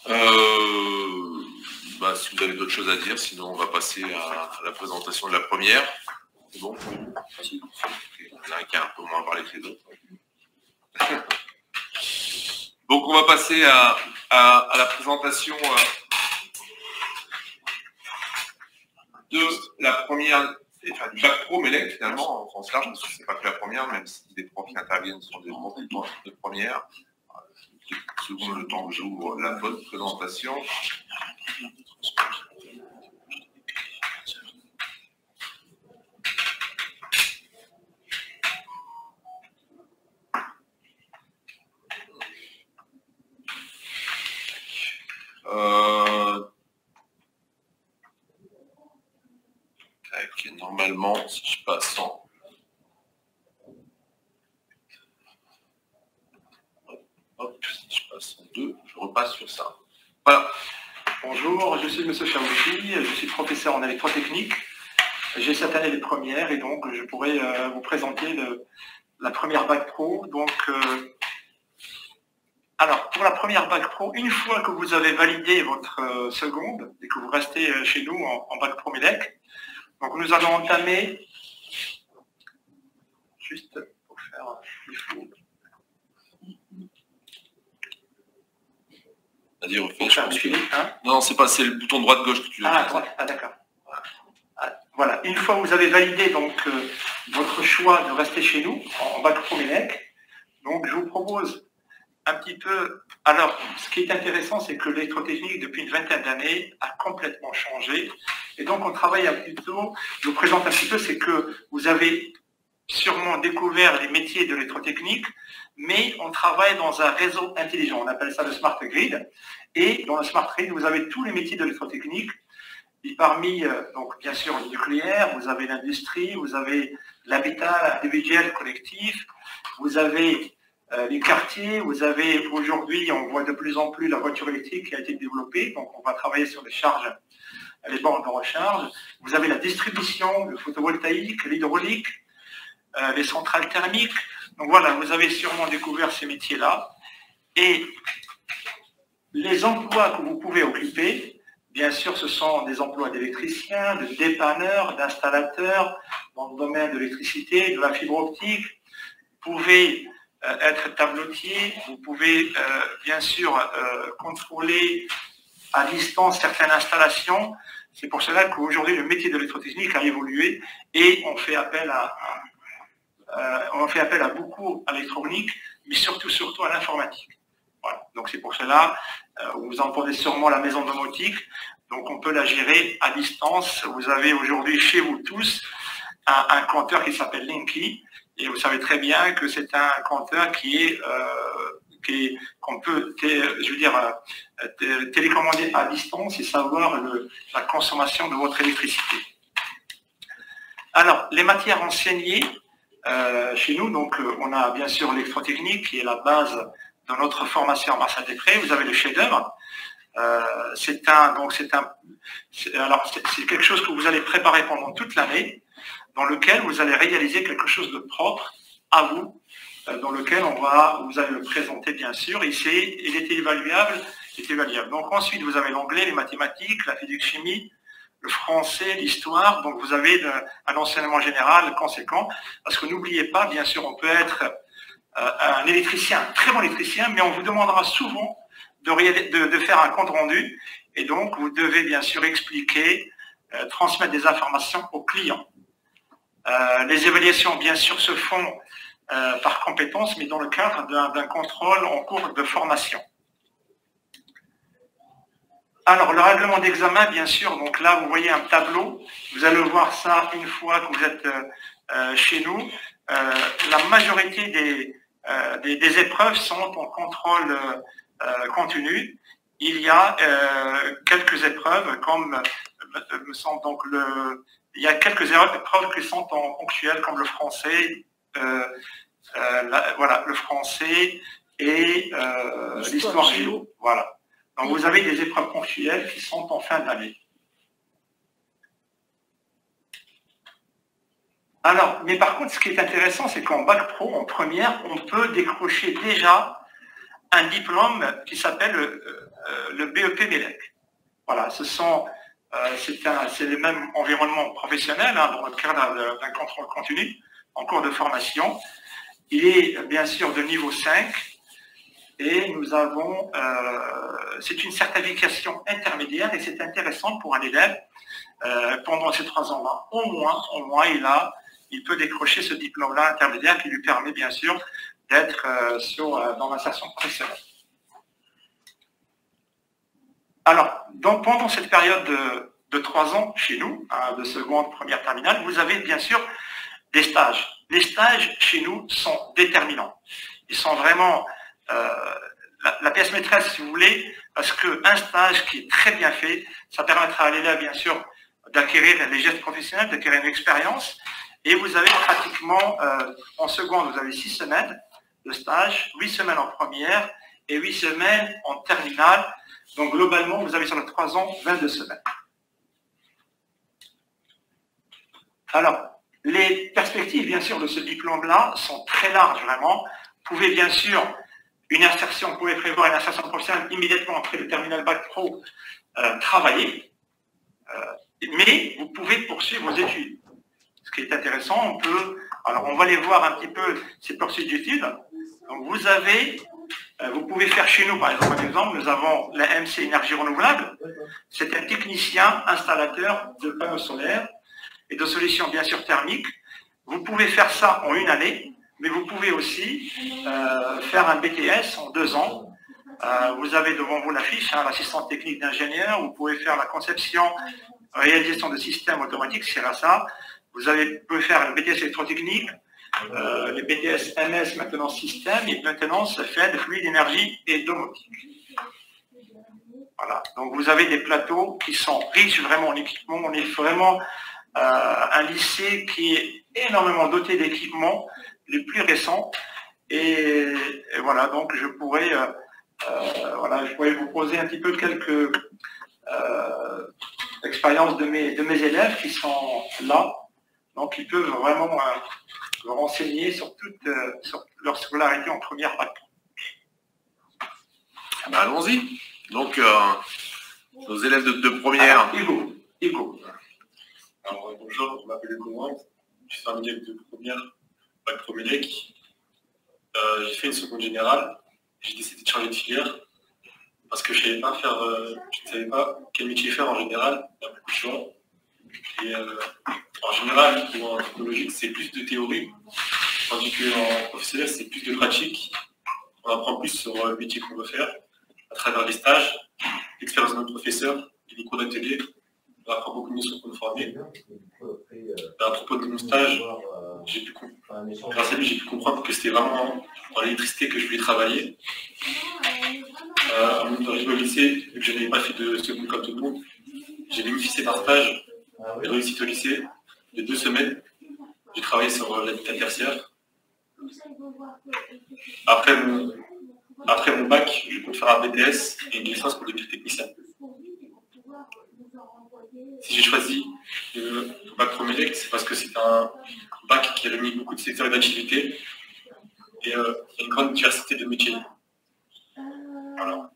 Si vous avez d'autres choses à dire, sinon on va passer à la présentation de la première. C'est bon? Il y en a un qui a un peu moins parlé que les autres. Donc on va passer à la présentation de la première, enfin du bac pro MELEC finalement, en sens large, parce que c'est pas que la première, même si des profs qui interviennent sur des profs de première. Selon le temps que j'ouvre la bonne présentation. Normalement, si je passe en... Hop, si je passe en 2, je repasse sur ça. Voilà. Bonjour, je suis M. Chaouchi, je suis professeur en électrotechnique. J'ai cette année les premières et donc je pourrais vous présenter la première bac pro. Donc, alors, pour la première bac pro, une fois que vous avez validé votre seconde et que vous restez chez nous en bac pro MELEC, donc nous allons entamer, juste pour faire il faut. Vas-y, refais, je pense que... Non, c'est pas, c'est le bouton droite-gauche que tu as. Ah, d'accord. Voilà, une fois que vous avez validé donc votre choix de rester chez nous en bac pro MELEC, donc je vous propose un petit peu. Alors, ce qui est intéressant, c'est que l'électrotechnique, depuis une vingtaine d'années, a complètement changé. Et donc, on travaille un petit peu, je vous présente un petit peu, c'est que vous avez sûrement découvert les métiers de l'électrotechnique, mais on travaille dans un réseau intelligent. On appelle ça le Smart Grid. Et dans le Smart Grid, vous avez tous les métiers de l'électrotechnique. Et parmi, donc, bien sûr, le nucléaire, vous avez l'industrie, vous avez l'habitat individuel collectif, vous avez les quartiers, vous avez aujourd'hui, on voit de plus en plus la voiture électrique qui a été développée, donc on va travailler sur les charges, les bornes de recharge. Vous avez la distribution, le photovoltaïque, l'hydraulique, les centrales thermiques. Donc voilà, vous avez sûrement découvert ces métiers-là. Et les emplois que vous pouvez occuper, bien sûr, ce sont des emplois d'électriciens, de dépanneurs, d'installateurs, dans le domaine de l'électricité, de la fibre optique. Vous pouvez être tableautier, vous pouvez bien sûr contrôler à distance certaines installations. C'est pour cela qu'aujourd'hui, le métier de l'électrotechnique a évolué et on fait appel à beaucoup à l'électronique, mais surtout à l'informatique. Voilà. Donc c'est pour cela, vous entendez sûrement la maison domotique, donc on peut la gérer à distance. Vous avez aujourd'hui chez vous tous un compteur qui s'appelle Linky, et vous savez très bien que c'est un compteur qu'on peut télécommander à distance et savoir la consommation de votre électricité. Alors, les matières enseignées chez nous, donc on a bien sûr l'électrotechnique qui est la base de notre formation en Marcel Després. Vous avez le chef-d'œuvre. C'est quelque chose que vous allez préparer pendant toute l'année, dans lequel vous allez réaliser quelque chose de propre à vous, dans lequel vous allez le présenter bien sûr, et il est évaluable. Donc ensuite vous avez l'anglais, les mathématiques, la physique-chimie, le français, l'histoire. Donc vous avez un enseignement général conséquent, parce que n'oubliez pas, bien sûr, on peut être un électricien, un très bon électricien, mais on vous demandera souvent de faire un compte rendu, et donc vous devez bien sûr expliquer, transmettre des informations aux clients. Les évaluations, bien sûr, se font par compétence, mais dans le cadre d'un contrôle en cours de formation. Alors, le règlement d'examen, bien sûr, donc là, vous voyez un tableau. Vous allez voir ça une fois que vous êtes chez nous. La majorité des épreuves sont en contrôle continu. Il y a quelques épreuves, comme me semble donc il y a quelques épreuves qui sont en ponctuel, comme le français, voilà, le français et l'histoire géo. Voilà. Donc vous avez des épreuves ponctuelles qui sont en fin d'année. Alors, mais par contre, ce qui est intéressant, c'est qu'en bac pro, en première, on peut décrocher déjà un diplôme qui s'appelle le BEP MELEC. Voilà, c'est le même environnement professionnel, hein, dans le cadre d'un contrôle continu, en cours de formation. Il est bien sûr de niveau 5 et nous avons, c'est une certification intermédiaire et c'est intéressant pour un élève pendant ces 3 ans-là. Au moins, il peut décrocher ce diplôme-là intermédiaire qui lui permet bien sûr d'être dans l'insertion professionnelle. Alors, donc pendant cette période de 3 ans chez nous, hein, de seconde, première, terminale, vous avez bien sûr des stages. Les stages chez nous sont déterminants. Ils sont vraiment la pièce maîtresse, si vous voulez, parce qu'un stage qui est très bien fait, ça permettra à l'élève, bien sûr, d'acquérir les gestes professionnels, d'acquérir une expérience. Et vous avez pratiquement, en seconde, vous avez 6 semaines de stage, 8 semaines en première et 8 semaines en terminale. Donc, globalement, vous avez sur les 3 ans, 22 semaines. Alors, les perspectives, bien sûr, de ce diplôme-là sont très larges, vraiment. Vous pouvez, bien sûr, vous pouvez prévoir une insertion professionnelle immédiatement après le terminal Bac Pro, travailler, mais vous pouvez poursuivre vos études. Ce qui est intéressant, on va les voir un petit peu, ces poursuites d'études. Donc, vous pouvez faire chez nous, par exemple, nous avons la MC Énergie Renouvelable. C'est un technicien installateur de panneaux solaires et de solutions bien sûr thermiques. Vous pouvez faire ça en 1 année, mais vous pouvez aussi faire un BTS en 2 ans. Vous avez devant vous la fiche, hein, l'assistante technique d'ingénieur. Vous pouvez faire la conception, réalisation de systèmes automatiques, c'est ça. Vous pouvez faire le BTS électrotechnique, les BTS MS, maintenance système, et maintenance fait de fluide, énergie et domotique. Voilà, donc vous avez des plateaux qui sont riches vraiment en équipement. On est vraiment un lycée qui est énormément doté d'équipements les plus récents. Et voilà, donc je pourrais vous poser un petit peu quelques expériences de mes élèves qui sont là. Donc ils peuvent vraiment vous renseigner sur sur leur scolarité en première bac. Ben, allons-y. Donc, nos élèves de première. Alors, Hugo. Alors, bonjour, je m'appelle Hugo Wang, je suis un élève de première, bac pro MELEC. J'ai fait une seconde générale, j'ai décidé de changer de filière parce que je ne savais pas quel métier faire en général, il y a beaucoup de choix. Et en général, en technologique, c'est plus de théorie, tandis qu'en professionnel, c'est plus de pratique. On apprend plus sur le métier qu'on veut faire à travers les stages, l'expérience de notre professeur, les cours d'atelier. On apprend beaucoup de notions pour nous former. À propos de mon stage, grâce à lui, j'ai pu comprendre que c'était vraiment dans l'électricité que je voulais travailler. En arrivant au lycée, vu que je n'avais pas fait de seconde comme tout le monde, j'ai bénéficié d'un stage de réussite au lycée de 2 semaines. J'ai travaillé sur l'habitat tertiaire. Après mon bac, je compte faire un BTS et une licence pour devenir technicien. Si j'ai choisi le bac pro MELEC, c'est parce que c'est un bac qui réunit beaucoup de secteurs d'activité et il y a une grande diversité de métiers. Voilà.